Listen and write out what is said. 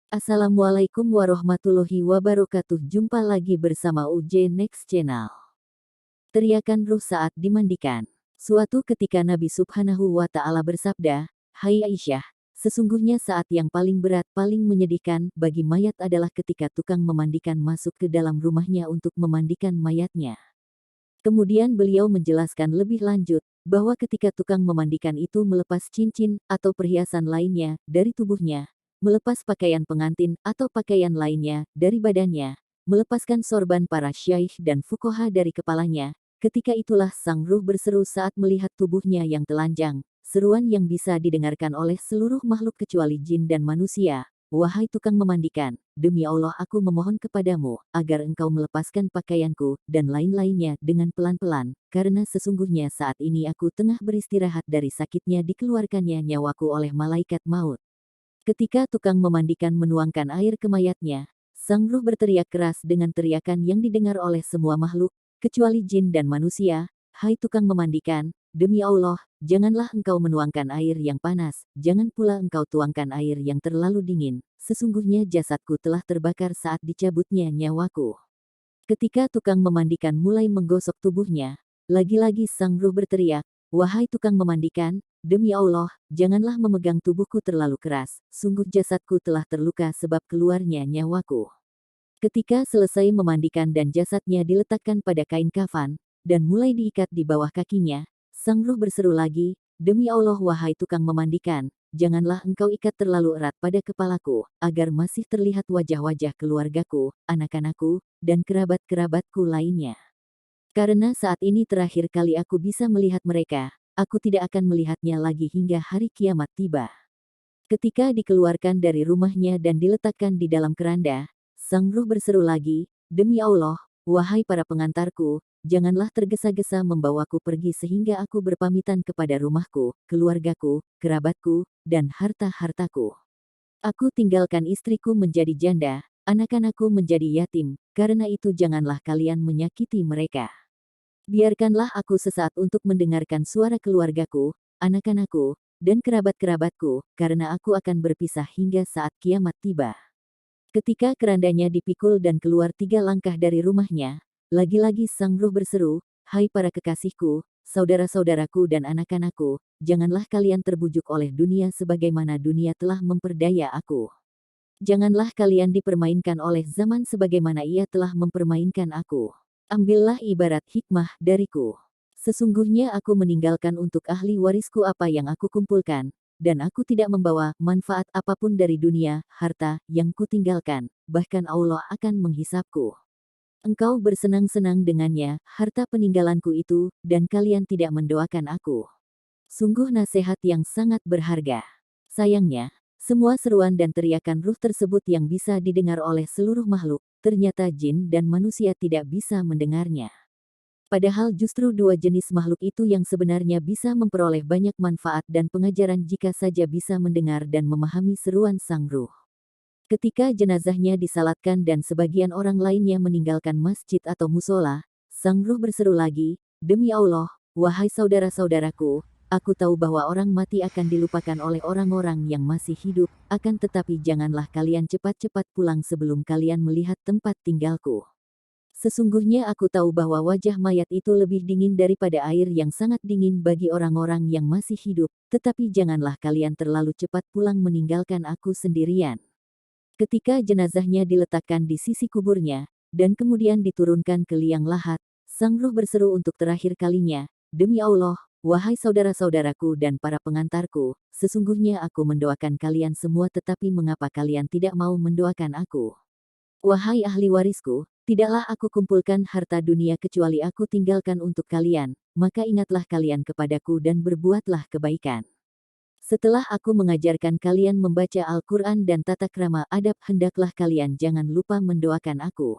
Assalamualaikum warahmatullahi wabarakatuh. Jumpa lagi bersama UJ Next Channel. Teriakan ruh saat dimandikan. Suatu ketika Nabi Subhanahu wa Ta'ala bersabda, "Hai Aisyah, sesungguhnya saat yang paling berat, paling menyedihkan bagi mayat adalah ketika tukang memandikan masuk ke dalam rumahnya untuk memandikan mayatnya." Kemudian beliau menjelaskan lebih lanjut, bahwa ketika tukang memandikan itu melepas cincin atau perhiasan lainnya dari tubuhnya, melepas pakaian pengantin atau pakaian lainnya dari badannya, melepaskan sorban para syaikh dan fuqaha dari kepalanya, ketika itulah sang ruh berseru saat melihat tubuhnya yang telanjang, seruan yang bisa didengarkan oleh seluruh makhluk kecuali jin dan manusia. "Wahai tukang memandikan, demi Allah aku memohon kepadamu, agar engkau melepaskan pakaianku, dan lain-lainnya dengan pelan-pelan, karena sesungguhnya saat ini aku tengah beristirahat dari sakitnya dikeluarkannya nyawaku oleh malaikat maut." Ketika tukang memandikan menuangkan air ke mayatnya, sang ruh berteriak keras dengan teriakan yang didengar oleh semua makhluk, kecuali jin dan manusia, "Hai tukang memandikan, demi Allah, janganlah engkau menuangkan air yang panas, jangan pula engkau tuangkan air yang terlalu dingin, sesungguhnya jasadku telah terbakar saat dicabutnya nyawaku." Ketika tukang memandikan mulai menggosok tubuhnya, lagi-lagi sang ruh berteriak, "Wahai tukang memandikan, demi Allah, janganlah memegang tubuhku terlalu keras, sungguh jasadku telah terluka sebab keluarnya nyawaku." Ketika selesai memandikan dan jasadnya diletakkan pada kain kafan, dan mulai diikat di bawah kakinya, sang ruh berseru lagi, "Demi Allah wahai tukang memandikan, janganlah engkau ikat terlalu erat pada kepalaku, agar masih terlihat wajah-wajah keluargaku, anak-anakku, dan kerabat-kerabatku lainnya. Karena saat ini terakhir kali aku bisa melihat mereka, aku tidak akan melihatnya lagi hingga hari kiamat tiba." Ketika dikeluarkan dari rumahnya dan diletakkan di dalam keranda, sang ruh berseru lagi, "Demi Allah, wahai para pengantarku, janganlah tergesa-gesa membawaku pergi sehingga aku berpamitan kepada rumahku, keluargaku, kerabatku, dan harta-hartaku. Aku tinggalkan istriku menjadi janda, anak-anakku menjadi yatim, karena itu janganlah kalian menyakiti mereka. Biarkanlah aku sesaat untuk mendengarkan suara keluargaku, anak-anakku, dan kerabat-kerabatku, karena aku akan berpisah hingga saat kiamat tiba." Ketika kerandanya dipikul dan keluar 3 langkah dari rumahnya, lagi-lagi sang ruh berseru, "Hai para kekasihku, saudara-saudaraku dan anak-anakku, janganlah kalian terbujuk oleh dunia sebagaimana dunia telah memperdaya aku. Janganlah kalian dipermainkan oleh zaman sebagaimana ia telah mempermainkan aku. Ambillah ibarat hikmah dariku. Sesungguhnya aku meninggalkan untuk ahli warisku apa yang aku kumpulkan, dan aku tidak membawa manfaat apapun dari dunia, harta, yang kutinggalkan, bahkan Allah akan menghisapku. Engkau bersenang-senang dengannya, harta peninggalanku itu, dan kalian tidak mendoakan aku. Sungguh nasihat yang sangat berharga." Sayangnya, semua seruan dan teriakan ruh tersebut yang bisa didengar oleh seluruh makhluk, ternyata jin dan manusia tidak bisa mendengarnya. Padahal justru dua jenis makhluk itu yang sebenarnya bisa memperoleh banyak manfaat dan pengajaran jika saja bisa mendengar dan memahami seruan sang ruh. Ketika jenazahnya disalatkan dan sebagian orang lainnya meninggalkan masjid atau musola, sang ruh berseru lagi, "Demi Allah, wahai saudara-saudaraku, aku tahu bahwa orang mati akan dilupakan oleh orang-orang yang masih hidup, akan tetapi janganlah kalian cepat-cepat pulang sebelum kalian melihat tempat tinggalku. Sesungguhnya aku tahu bahwa wajah mayat itu lebih dingin daripada air yang sangat dingin bagi orang-orang yang masih hidup, tetapi janganlah kalian terlalu cepat pulang meninggalkan aku sendirian." Ketika jenazahnya diletakkan di sisi kuburnya, dan kemudian diturunkan ke liang lahat, sang ruh berseru untuk terakhir kalinya, "Demi Allah, wahai saudara-saudaraku dan para pengantarku, sesungguhnya aku mendoakan kalian semua tetapi mengapa kalian tidak mau mendoakan aku? Wahai ahli warisku, tidaklah aku kumpulkan harta dunia kecuali aku tinggalkan untuk kalian, maka ingatlah kalian kepadaku dan berbuatlah kebaikan. Setelah aku mengajarkan kalian membaca Al-Quran dan tata krama adab hendaklah kalian jangan lupa mendoakan aku."